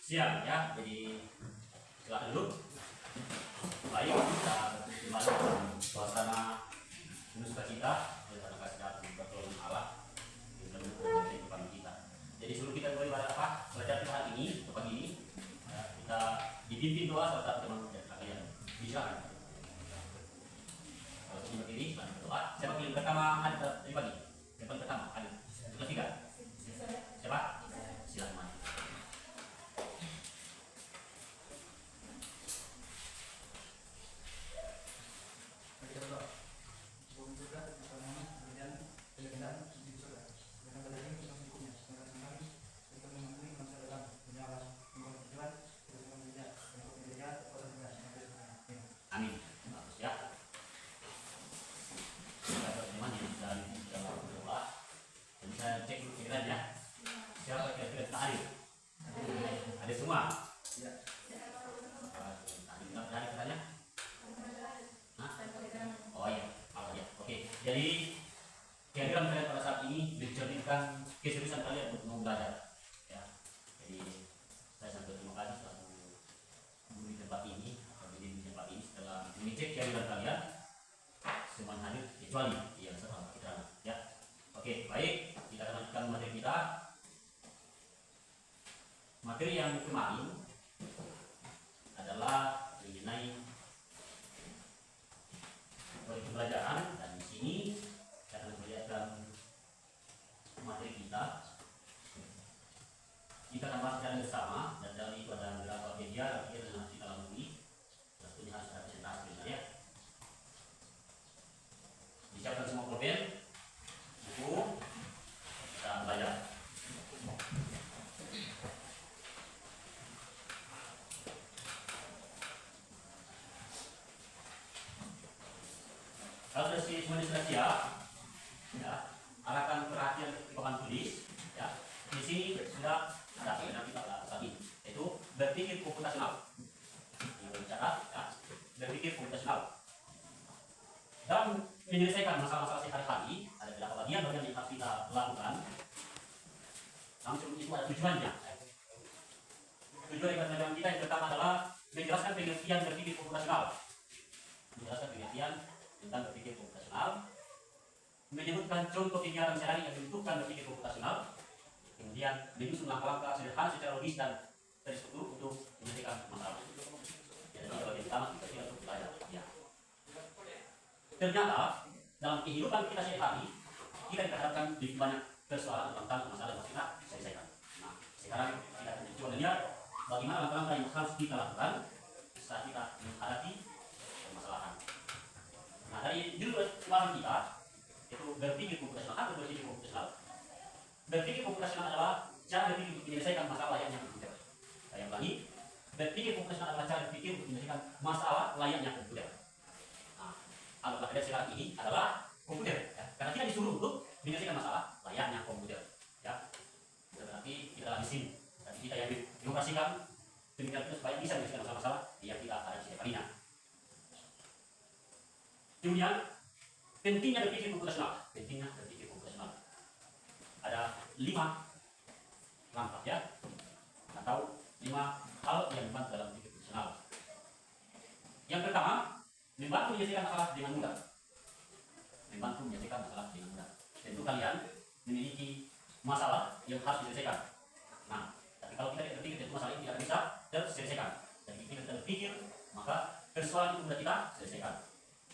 Siap ya, jadi silakan duduk. Baik, kita kembali dalam suasana penuh sukacita karena kasih pertolongan Allah di dalam kehidupan kita. Jadi sebelum kita mulai pada pelajaran kita hari ini, pagi ini, kita dipimpin doa serta teman kalian. Silakan. Kalau ingin berdiri, silakan berdoa. Siapa yang pertama ada dari pagi? Yang pertama ada. Kelas 3. Siapa? Silakan. Amin. Bagus ya. Kita berteman dan dalam berdoa. Dan saya cek dulu pikiran ya. Siapa kira-kira tak hadir? Ada semua? Ya. Tadi katanya? Oh iya. Oh iya. Oke. Jadi kehadiran kalian pada saat ini mencerminkan keseriusan kalian untuk mau belajar. Ya. Jadi saya sangat berterima kasih selaku guru di tempat ini atau di tempat ini setelah mengecek kehadiran kalian semuanya hadir kecuali yang setelah kita ya. Oke, baik, kita akan lanjutkan materi kita. Materi yang kemarin adalah mengenai pembelajaran, dan di sini kita akan melihatkan materi kita. Kita akan bahas secara bersama, dan dari itu ada beberapa media yang harus kita lalui. Tentunya harus ada presentasi ya. Disiapkan semua pulpen, buku, kita belajar. Kalau semuanya sudah siap, ya, arahkan perhatian ke papan tulis. Ya, di sini sudah ada yang kita tadi, yaitu berpikir komputasional. Yang berbicara, ya, berpikir komputasional. Dalam menyelesaikan masalah-masalah sehari-hari, ada beberapa bagian yang harus kita lakukan. Langsung itu ada tujuannya. Tujuan dari pelajaran kita yang pertama adalah menjelaskan pengertian berpikir komputasional. Menjelaskan pengertian tentang berpikir komputasional, menyebutkan contoh kegiatan sehari yang membutuhkan berpikir komputasional, kemudian menyusun langkah-langkah sederhana secara logis dan terstruktur untuk menyelesaikan masalah. Jadi bagian pertama kita untuk belajar. Ya. Ternyata dalam kehidupan kita sehari-hari kita dihadapkan di banyak persoalan tentang masalah yang kita selesaikan. Nah, sekarang kita akan coba lihat bagaimana langkah-langkah yang harus kita lakukan saat kita menghadapi permasalahan. Nah, dari judul kemarin kita itu berpikir komputasional atau berpikir komputasional. Berpikir komputasional adalah cara berpikir untuk menyelesaikan masalah layaknya komputer. Saya ulangi, berpikir komputasional adalah cara berpikir untuk menyelesaikan masalah layaknya komputer. Nah, anggaplah ada sekarang ini adalah komputer, ya. Karena kita disuruh untuk menyelesaikan masalah layaknya komputer, ya. Berarti kita adalah mesin, dan kita yang dioperasikan demikian itu supaya bisa menyelesaikan masalah-masalah yang kita hadapi setiap harinya. Kemudian pentingnya berpikir komputasional. Pentingnya berpikir komputasional. Ada 5 langkah ya, atau 5 hal yang membantu dalam berpikir komputasional. Yang pertama, membantu menyelesaikan masalah dengan mudah. Membantu menyelesaikan masalah dengan mudah. Tentu kalian memiliki masalah yang harus diselesaikan. Nah, tapi kalau kita tidak berpikir, tentu masalah ini tidak bisa terselesaikan. Jadi kita tidak berpikir, maka persoalan itu sudah kita selesaikan.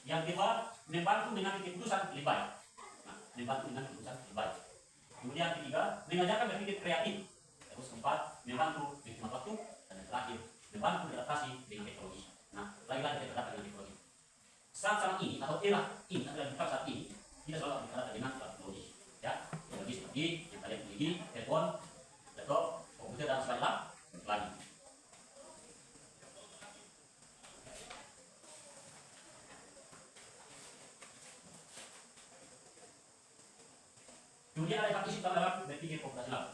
Yang kedua, membantu dengan keputusan lebih baik. Nah, membantu dengan keputusan lebih baik. Kemudian ketiga, mengajarkan berpikir kreatif. Terus keempat, membantu menghemat waktu. Dan yang terakhir, membantu beradaptasi dengan teknologi. Nah, lagi-lagi kita beradaptasi dengan teknologi. Saat ini atau era ini adalah di saat ini kita selalu beradaptasi dengan teknologi. Ya, teknologi seperti yang kalian miliki, telepon, laptop, komputer dan sebagainya lagi. Kemudian ada prinsip dalam berpikir komputasional.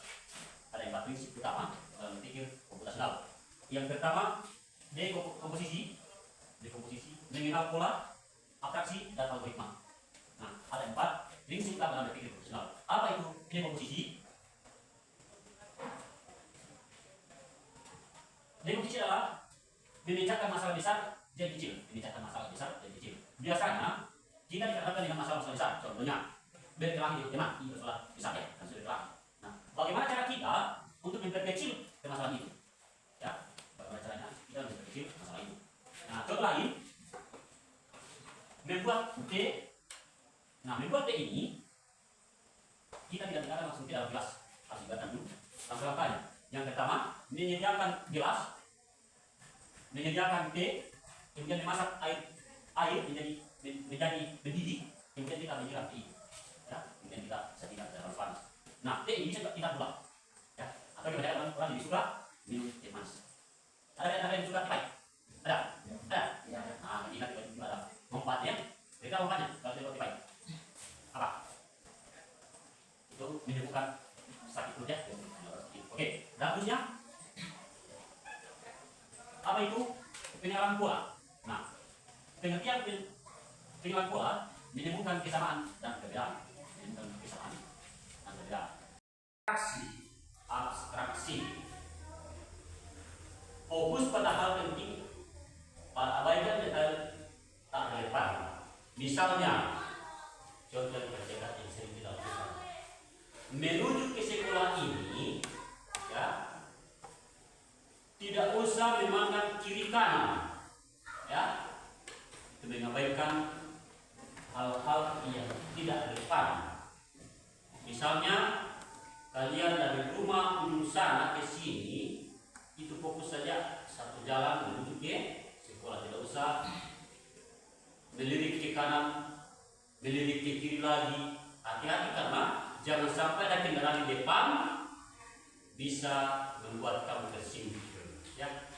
Ada 4 prinsip utama dalam berpikir komputasional. Yang pertama, dekomposisi, mengenal pola, abstraksi, dan algoritma. Nah, ada 4 prinsip utama dalam berpikir komputasional. Apa itu dekomposisi? memecahkan masalah besar jadi kecil, memecahkan masalah besar jadi kecil. Biasanya kita dihadapkan dengan masalah-masalah besar, contohnya berkelahi di rumah, ini masalah besar ya, kan sudah berkelahi. Nah, bagaimana cara kita untuk memperkecil permasalahan itu? Ya, bagaimana caranya kita memperkecil masalah itu? Nah, contoh lain, membuat T. Nah, membuat T ini kita tidak tinggalkan langsung ke dalam gelas, harus dibuatkan dulu langkah-langkahnya. Yang pertama, menyediakan gelas, menyediakan teh, kemudian memasak air menjadi mendidih, kemudian kita menyiram teh, ya, kemudian kita sajikan dalam panas. Nah, teh ini bisa kita buat, ya, atau kebanyakan orang lebih suka minum teh manis. Ada yang suka teh pahit? Ada? Nah, kita juga ada manfaatnya. Kita manfaatnya kalau teh pahit. Apa? Itu menyebabkan sakit perut ya. Oke, berikutnya apa itu pengenalan pola? Nah, pengertian pengenalan pola menyebutkan kesamaan dan perbedaan. Menyebutkan kesamaan dan perbedaan. Abstraksi. Fokus pada hal penting, pada abaikan detail tak relevan. Misalnya, contoh yang terdekat yang sering kita lakukan. Menuju ke sekolah ini, ya, tidak usah memandang kiri kanan, ya, mengabaikan hal-hal yang tidak relevan. Misalnya kalian dari rumah ujung sana ke sini, itu fokus saja satu jalan menuju ke sekolah, tidak usah melirik ke kanan, melirik ke kiri lagi. Hati-hati karena jangan sampai ada kendaraan di depan bisa membuat kamu tersinggung. Ya,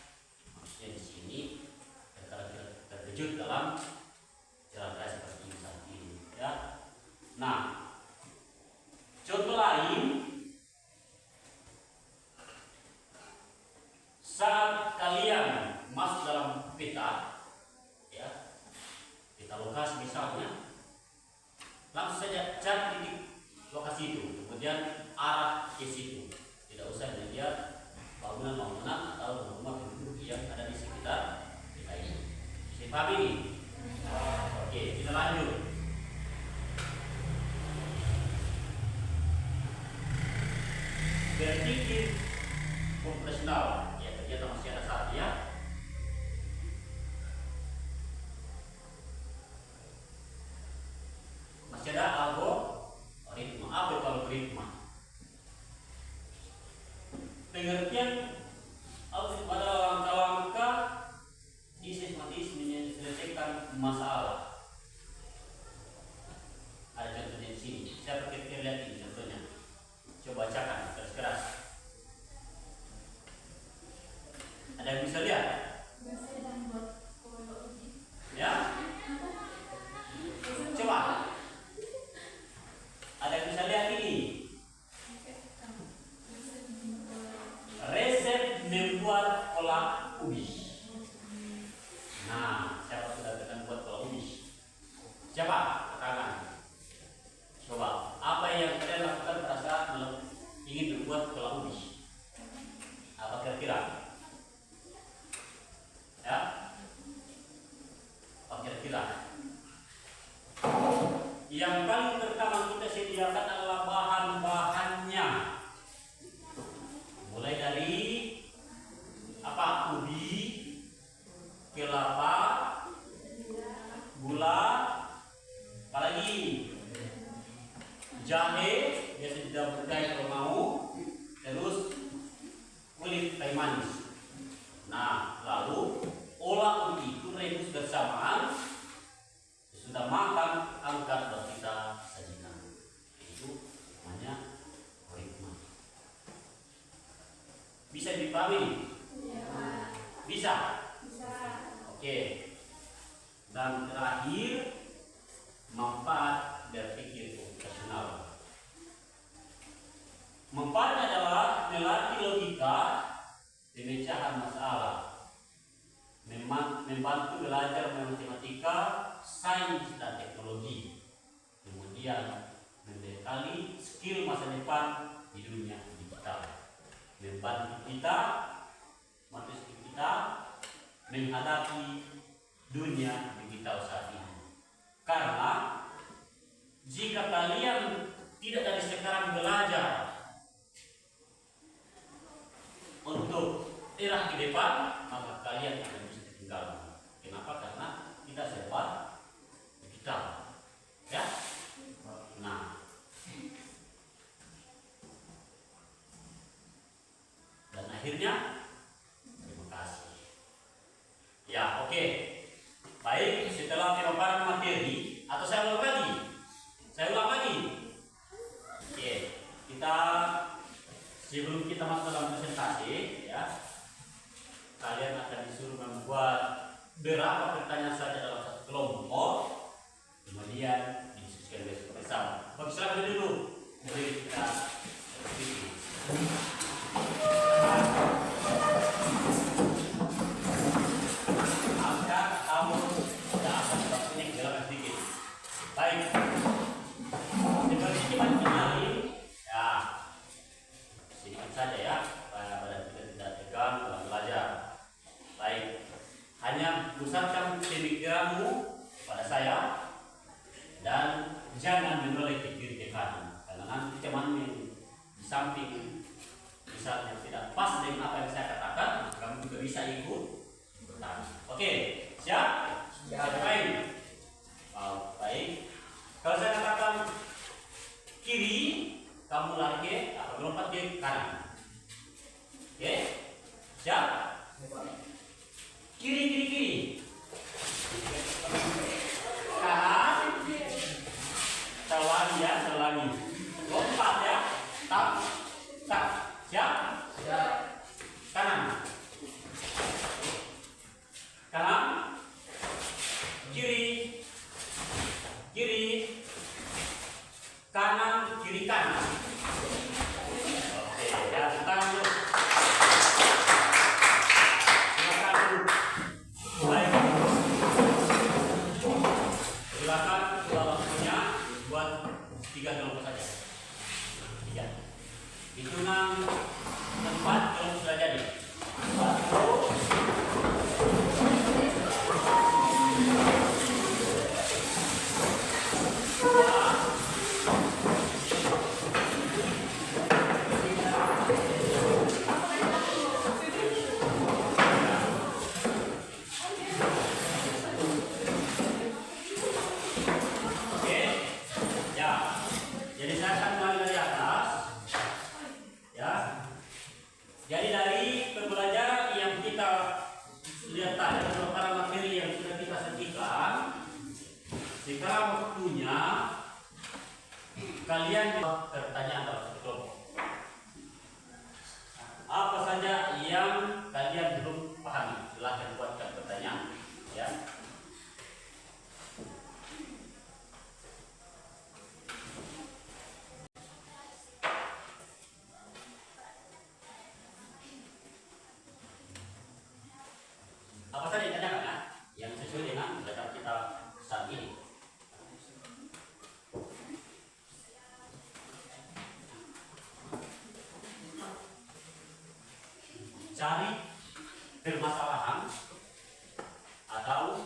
maksudnya di sini kita terkejut dalam jalan raya seperti ini saat ini. Ya, nah, contoh lain, saat kalian masuk dalam peta, ya, peta lokasi misalnya, langsung saja cari titik lokasi itu, kemudian arah ke situ. Tidak usah dilihat bangunan-bangunan atau rumah penduduk yang ada di sekitar kita ini. Bisa pahami ini? Oke, kita lanjut. Berpikir profesional, ya, kegiatan masih ada saat ya. Masih ada algoritma. Apa itu algoritma? Pengertian algoritma adalah langkah-langkah sistematis menyelesaikan masalah. Ada contohnya di sini. Saya pakai lihat ini contohnya. Coba bacakan keras-keras. Ada yang bisa lihat? Ya? Coba. Ada yang bisa lihat ini? Resep membuat kolak ubi. Nah, siapa sudah pernah buat kolak ubi? Siapa? Tangan. Coba, apa yang kalian lakukan pada saat ingin membuat kolak ubi? Apa kira-kira? Ya? Apa kira-kira? Yang paling pertama kita sediakan adalah bahan-bahannya. Mulai dari apa? Ubi, kelapa, gula, apalagi jahe, biasa tidak berdaya kalau mau, terus kulit kayu manis. Nah, lalu olah ubi itu rebus bersamaan. Sudah makan, angkat dan kita sajikan. Itu namanya algoritma. Bisa dipahami? Ya. Bisa? Bisa. Oke. Dan terakhir, manfaat berpikir profesional. Manfaatnya adalah melatih logika, pemecahan masalah, membantu belajar matematika, sains dan teknologi, kemudian membekali skill masa depan di dunia digital, membantu kita, membantu kita menghadapi dunia digital saat ini. Karena jika kalian tidak dari sekarang belajar untuk era ke depan, maka kalian akan bisa ketinggalan. Kenapa? Karena kita serba digital, ya. Nah, dan akhirnya terima kasih. Ya, oke. Baik, setelah pemaparan materi, atau saya ulang lagi. Oke, kita sebelum kita masuk dalam presentasi, ya, kalian akan disuruh membuat berapa pertanyaan saja dalam satu kelompok, kemudian didiskusikan bersama. Baik, silakan dulu. Jadi kita diskusi. Baik, seperti kita kenali, ya, sedikit saja ya, pada kita tidak tegang dalam belajar. Baik, hanya pusatkan pemikiranmu pada saya dan jangan menoleh ke kiri ke kanan, karena nanti teman di samping misalnya tidak pas dengan apa yang saya katakan, kamu juga bisa ikut bertanya. Oke, siap? Siap. Baik. Baik. Kalau saya katakan kiri, kamu lari ke atau melompat ke kanan. Oke, siap? Kiri. Kanan, selagi. Lompat ya, tak. Siap? Siap. Kanan, kiri, kanan, kiri, kanan. Oke, ya, tangan dulu. Silakan dulu. Baik. Silakan waktunya buat 3 kelompok saja. 3. Hitungan 4 kelompok sudah jadi. 1. Sekarang waktunya kalian bertanya dalam satu kelompok. Apa saja yang kalian belum pahami? Silahkan buatkan pertanyaan, ya. Apa saja yang ditanyakan, ya? Yang sesuai dengan belajar kita saat ini. Cari permasalahan atau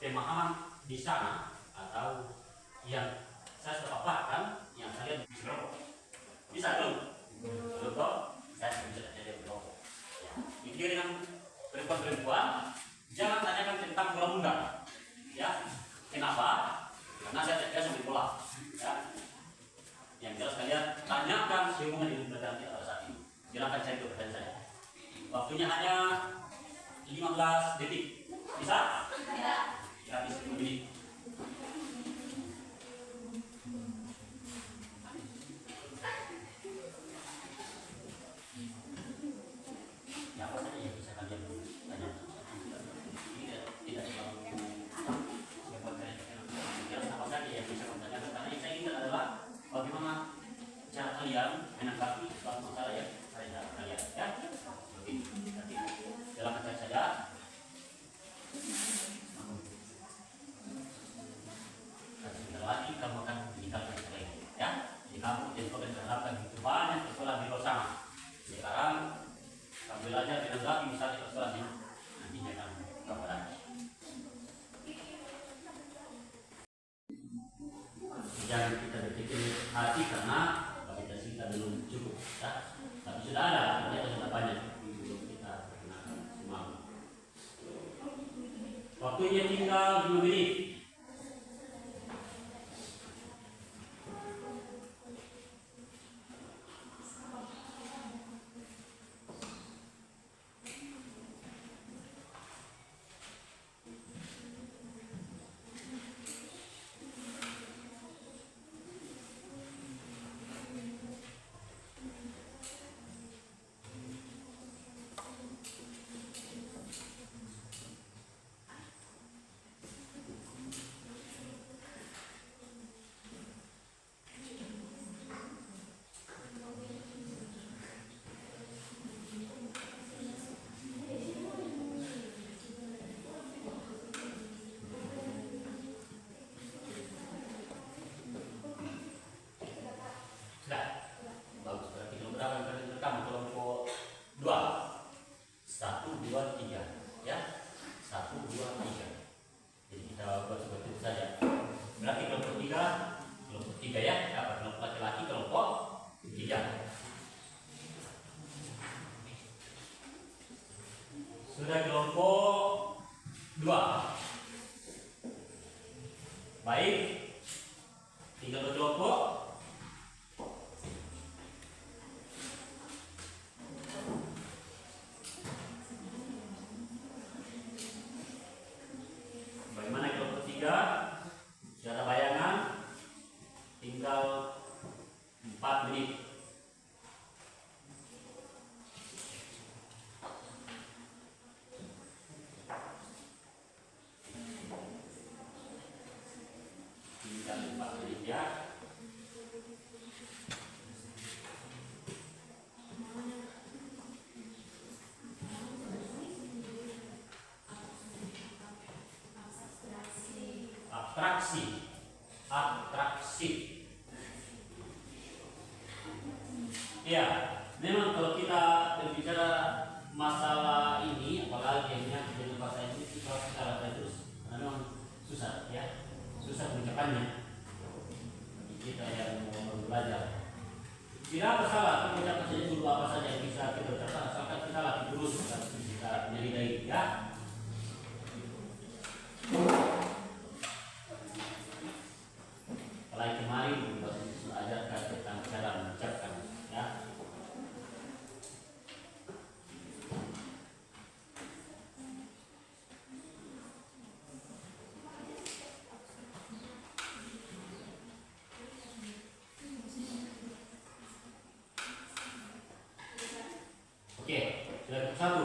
pemahaman di sana atau yang saya sudah paparkan yang kalian bisa dong. Contoh, saya bisa jadi berkelompok. Ini dengan perempuan, jangan tanyakan tentang undang-undang. Ya, kenapa? Karena saya tidak biasa bola. Ya. Yang jelas kalian tanyakan sehubungan dengan pelajaran kita pada saat ini. Silakan cari pertanyaan saya. Waktunya hanya 15 detik. Bisa? Ya. Ya, bisa 10 menit. Ya, apa saja yang bisa kalian tanyakan? Tidak selalu siapa kalian apa saja yang bisa kalian tanyakan. Karena yang saya inginkan adalah bagaimana cara kalian menanggapi suatu masalah yang kalian, ya. Begitu. Dalam kata saja. sudah ada, ternyata sudah banyak belum kita perkenalkan semua. Waktunya tinggal 2 menit. Sudah. Bagus. Berarti kelompok berapa yang kalian rekam? Kelompok 2. 1, 2, 3. Ya. 1, 2, 3. Jadi kita buat seperti itu saja. Berarti kelompok 3 ya. Apa kelompok laki-laki, kelompok 3. Sudah kelompok 2. Baik. Tinggal berkelompok. Bagaimana kelompok 3? Sudah ada bayangan. Tinggal 4 menit. Tinggal 4 menit ya. Atraksi. Ya, memang kalau kita berbicara masalah ini, apalagi yang menyangkut bahasa Inggris, kita harus bicara terus. Memang susah ya, susah mengucapkannya. Bagi kita yang mau belajar, tidak bersalah kita ucapkan saja dulu apa saja yang bisa kita ucapkan, asalkan kita latih terus, kita menyadari ya. Apalagi kemarin sudah ajarkan tentang cara mengucapkan ya. Oke, sudah satu.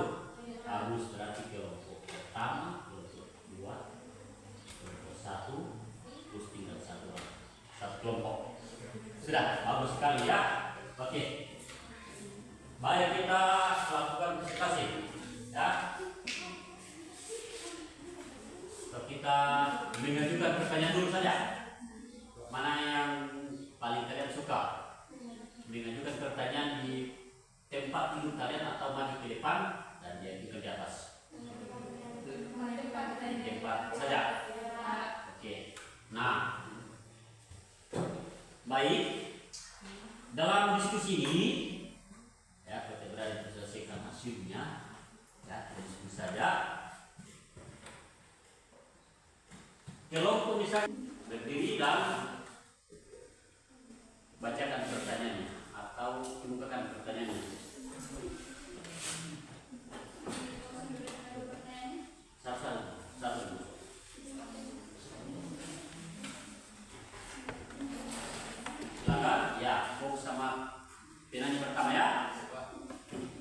Bagus, berarti kelompok pertama, kelompok 2, kelompok 1, terus tinggal satu kelompok. Sudah, bagus sekali ya. Oke. Baik, kita lakukan presentasi ya. So, kita mengajukan pertanyaan dulu saja. Mana yang paling kalian suka? Mengajukan pertanyaan di tempat tidur kalian atau maju ke depan dan dia di atas. Tempat saja. Oke. Nah, baik. Dalam diskusi ini, ya kita berada selesaikan hasilnya, ya diskusi saja. Kelompok misalnya berdiri dan bacakan pertanyaannya atau kemukakan pertanyaannya. Satu. Silakan, ya, fokus sama penanya pertama ya.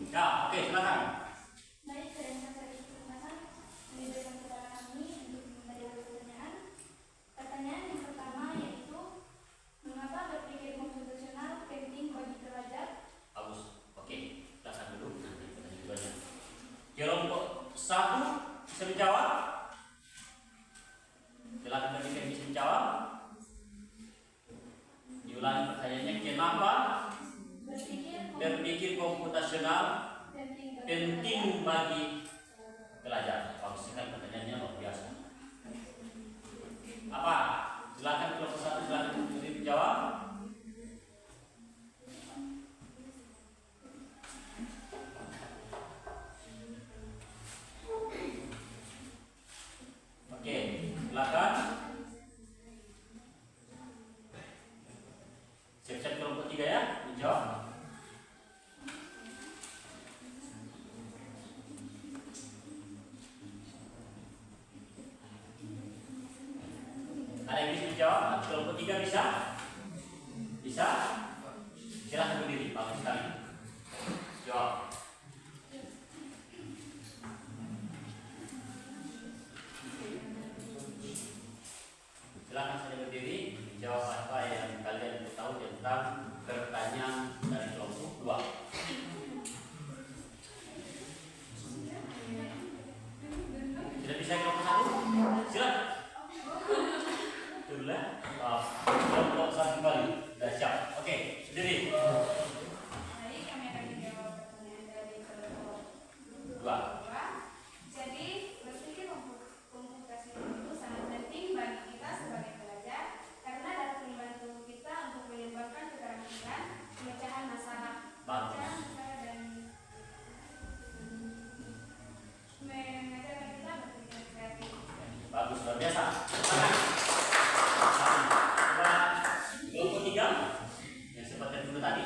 Ya, oke, silakan. Baik, saya perkenalkan memberikan kepada kami untuk menjawab pertanyaan. Pertanyaan yang pertama yaitu mengapa berpikir komputasional penting bagi pelajar? Bagus, oke, silakan dulu nanti pertanyaan keduanya. Kelompok 1 bisa menjawab. Silakan berpikir bisa menjawab. Diulangi pertanyaannya, kenapa berpikir komputasional penting bagi pelajar? Bagus sekali pertanyaannya, luar biasa. Apa? Silakan kelompok 1 silakan menjawab. yang bisa dijawab, kelompok 3 bisa? Bisa? Silahkan berdiri, bagus sekali. Jawab. Silahkan saja berdiri, jawab apa yang kalian tahu tentang pertanyaan dari kelompok 2. Sudah bisa kelompok 1? Silakan. Sudah. Kelompok 1 kali. Sudah siap. Oke, berdiri. Jadi kami akan menjawab pertanyaan dari kelompok 2. Jadi berpikir komputasi itu sangat penting bagi kita sebagai pelajar karena dapat membantu kita untuk mengembangkan keterampilan pemecahan masalah, Bagus. dan mengajarkan kita berpikir kreatif. Bagus, luar biasa. Semangat. Coba kelompok 3 yang seperti dulu tadi.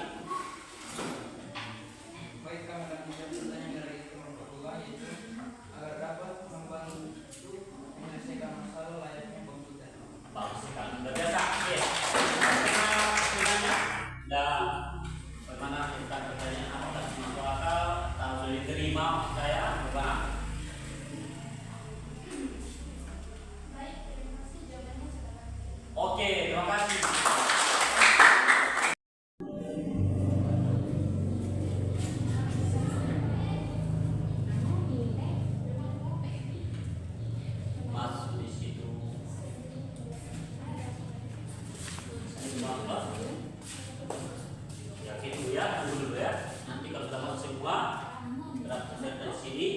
Baik, kami akan menjawab pertanyaan dari kelompok 2, yaitu agar dapat membantu menyelesaikan masalah layaknya komputer. Bagus sekali, luar biasa. Oke. Bagaimana dan bagaimana tentang pertanyaan apakah masuk akal atau sudah diterima maksud saya? Bagaimana? Baik, terima kasih jawabannya sudah pasti. Oke, terima kasih. Masuk di situ. Semua ya gitu ya, tunggu dulu ya. Nanti kalau sudah masuk semua, berarti saya dari sini.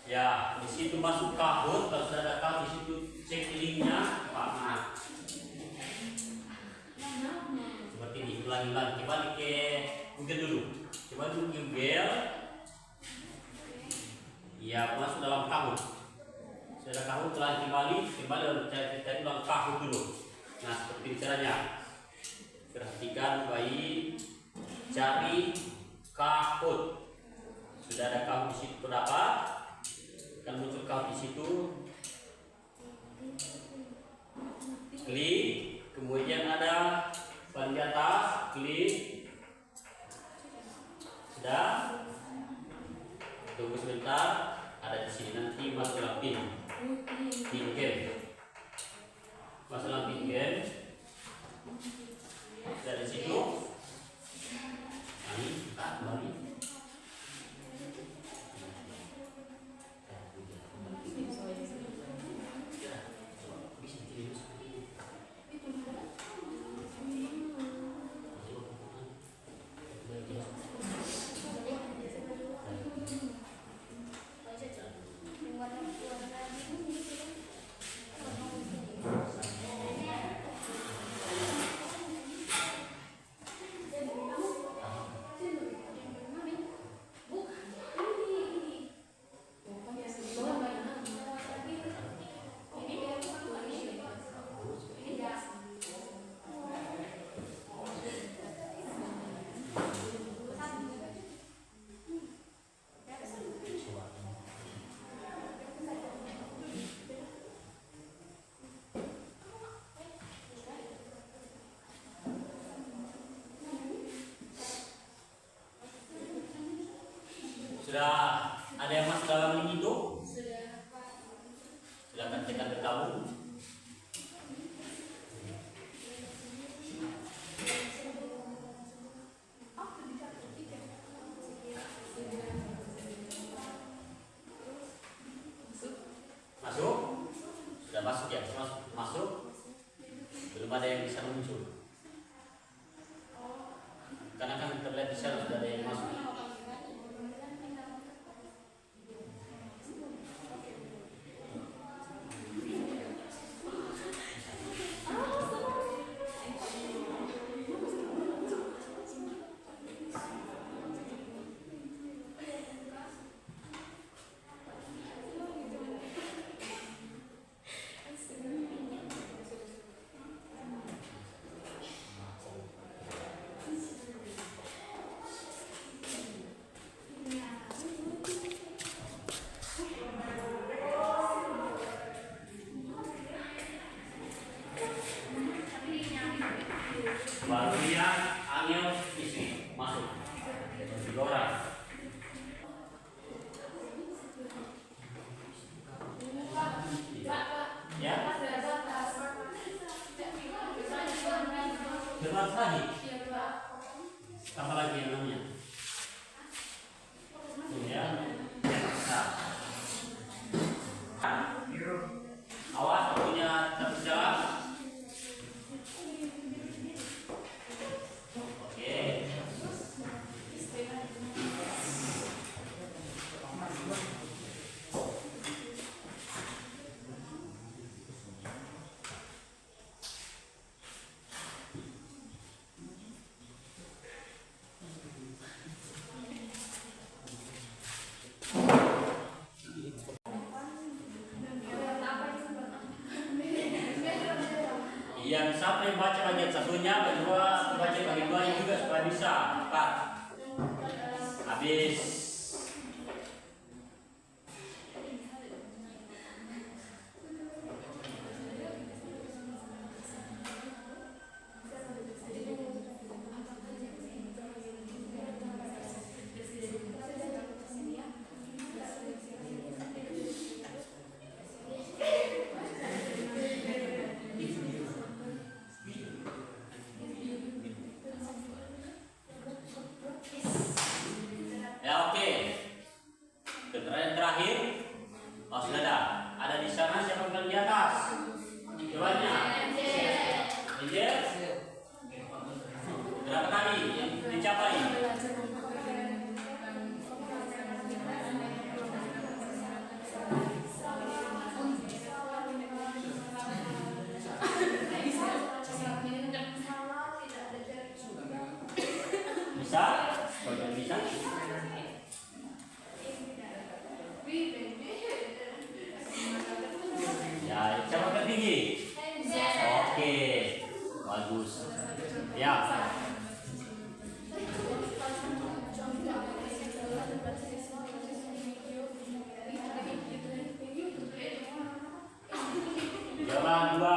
Ya, di situ masuk kahut, kalau sudah ada kahut di situ cek linknya, Pak Maaf. Seperti ini, ulangi-ulangi. Coba ke Google dulu. Coba dulu Google. Ya, masuk dalam kahut. Sudah kahut, ulangi kembali cari ulang kahut dulu. Nah, seperti ini caranya. Perhatikan baik, cari kahut. Sudah ada kahut di situ terdapat. Akan muncul kahut di situ. Klik, kemudian ada paling di atas, klik. Sudah. Tunggu sebentar, ada di sini nanti masuk dalam pin game. Masuk dalam pin game. Sudah di situ. Ini kita kembali. Sudah ada yang masuk dalam link itu? Silakan tekan bergabung. Masuk? sana muncul. Karena kan terlihat di sana sudah ada yang masuk. Baru dia angel istri masuk 3 orang. Ya, terus lagi tambah lagi yang namanya tuh ya. Nah, awas punya terjawab. Yang siapa yang baca bagian satunya, kedua baca bagian dua juga supaya bisa cepat. Habis. Ya oke. Terakhir, oh sudah ada di sana siapa yang di atas? Jawabannya, Angel. Berapa kali yang dicapai? Bisa? Kalau bisa. Ya, siapa tertinggi? Oke, bagus. Ya. Jawaban 2.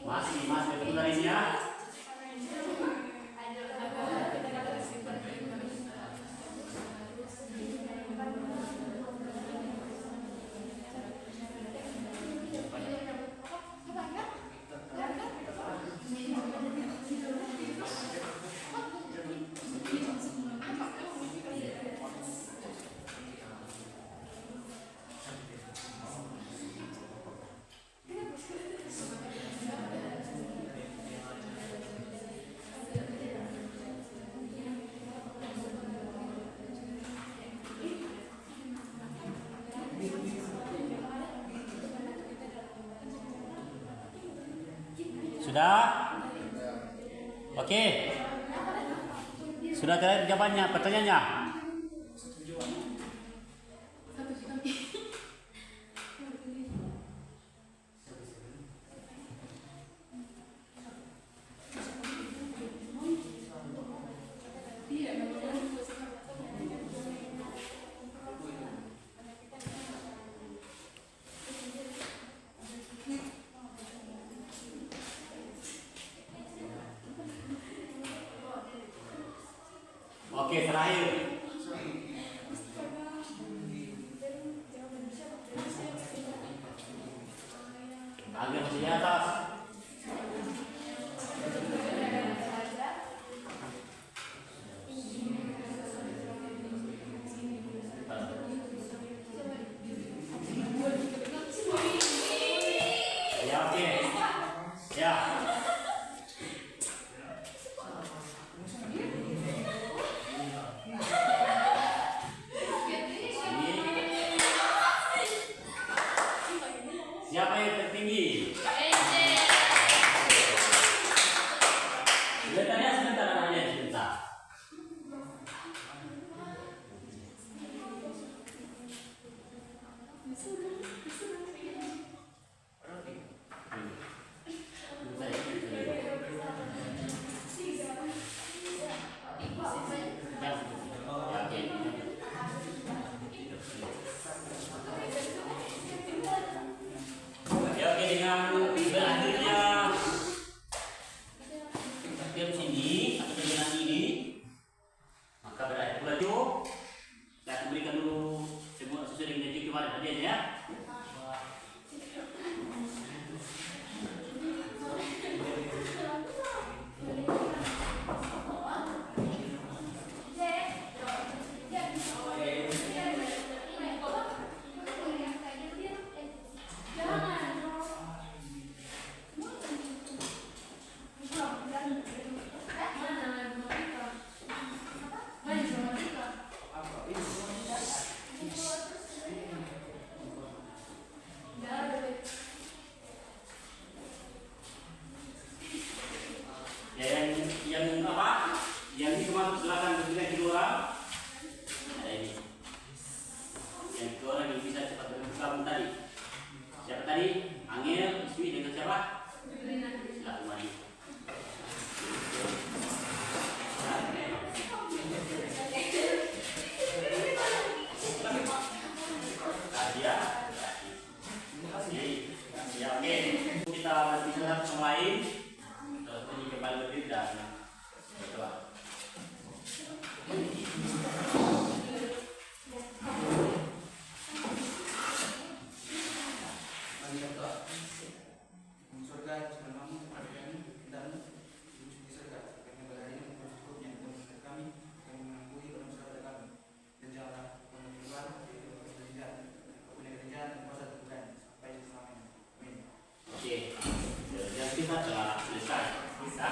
Masih sebenarnya. Sudah? Oke. Sudah terlihat jawabannya, pertanyaannya. Oke, terakhir. Angel masih di atas. Ya. Siapa yang tertinggi? Sebentar ya, sebentar anak-anaknya, sebentar. Ya, oke, dengan berakhirnya game sini atau kegiatan ini, maka berakhir pula itu. Saya akan berikan dulu semua sesuai dengan janji kemarin hadiahnya ya. Ya, yang apa? Yang ini masuk silakan berikan kedua orang. Ada ini. Yang kedua orang yang bisa cepat bergabung tadi. Siapa tadi? Angel, Iswi dengan siapa? Silakan mari. Ya. Ya, oke. Kita berbicara satu sama lain. Terus ini kembali berdiri dan coba. Mari kita berdoa. Surga sebelum kami dan di surga kami berada di cukupnya untuk kami mengakui berdosa kami dan janganlah menunjukkan kerjaan dan kuasa Tuhan sampai selamanya. Amin. Oke. Yang kita telah selesai. Bisa.